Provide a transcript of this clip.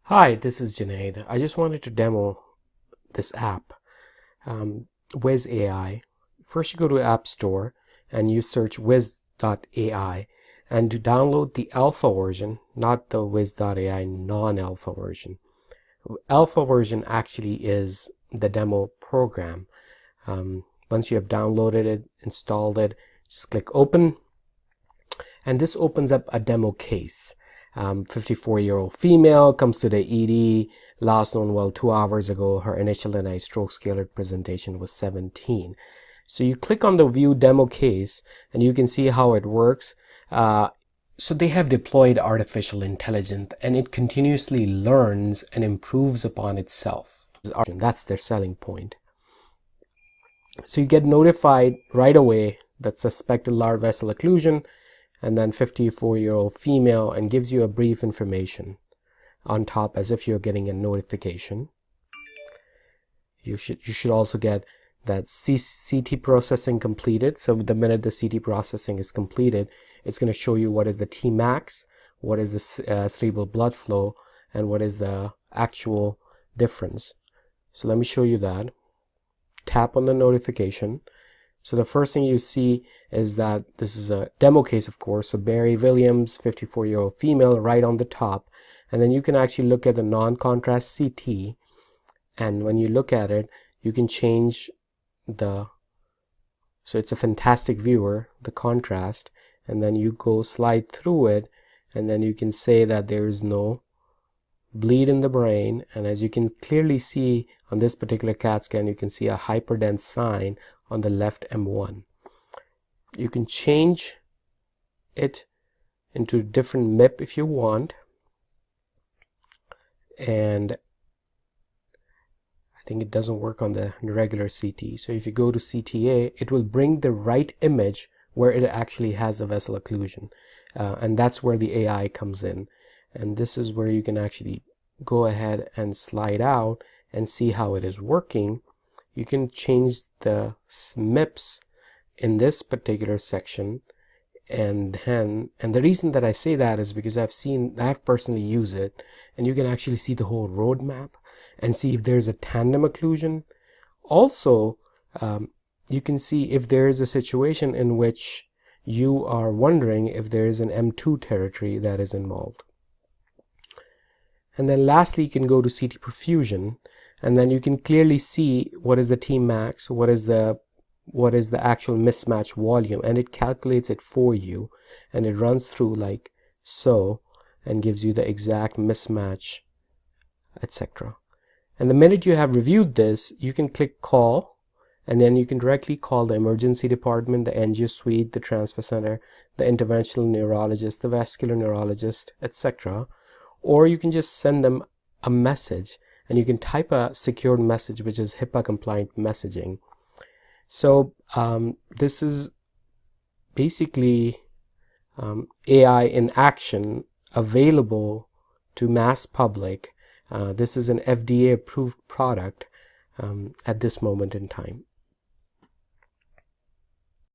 Hi, this is Junaid. I just wanted to demo this app, Viz.Ai. First, you go to App Store and you search Viz.Ai, and to download the alpha version, not the Viz.Ai non-alpha version. Alpha version actually is the demo program. Once you have downloaded it, installed it, just click open, and this opens up a demo case. 54-year-old female comes to the ED, last known well 2 hours ago. Her initial AINeuroCare stroke scale presentation was 17. So you click on the view demo case and you can see how it works. So they have deployed artificial intelligence and it continuously learns and improves upon itself. That's their selling point. So you get notified right away that suspected large vessel occlusion, and then 54-year-old female, and gives you a brief information on top as if you're getting a notification. You should also get that CT processing completed. So the minute the CT processing is completed, it's going to show you what is the Tmax, what is the cerebral blood flow, and what is the actual difference. So let me show you that. Tap on the notification. So the first thing you see is that this is a demo case, of course. So Barry Williams, 54-year-old female, right on the top. And then you can actually look at the non-contrast CT. And when you look at it, you can change so it's a fantastic viewer, the contrast. And then you go slide through it. And then you can say that there is no bleed in the brain. And as you can clearly see on this particular CAT scan, you can see a hyperdense sign on the left M1. You can change it into different MIP if you want, and I think it doesn't work on the regular CT. So if you go to CTA, it will bring the right image where it actually has a vessel occlusion, and that's where the AI comes in. And this is where you can actually go ahead and slide out and see how it is working. You can change the MIPS in this particular section, and the reason that I say that is because I've personally used it, and you can actually see the whole roadmap and see if there's a tandem occlusion. Also, you can see if there is a situation in which you are wondering if there is an M2 territory that is involved. And then lastly, you can go to CT perfusion, and then you can clearly see what is the Tmax, what is the actual mismatch volume, and it calculates it for you, and it runs through like so and gives you the exact mismatch, etc. And the minute you have reviewed this, you can click call, and then you can directly call the emergency department, the angio suite, the transfer center, the interventional neurologist, the vascular neurologist, etc. Or you can just send them a message, and you can type a secured message, which is HIPAA compliant messaging. So this is basically AI in action, available to mass public. This is an FDA approved product at this moment in time.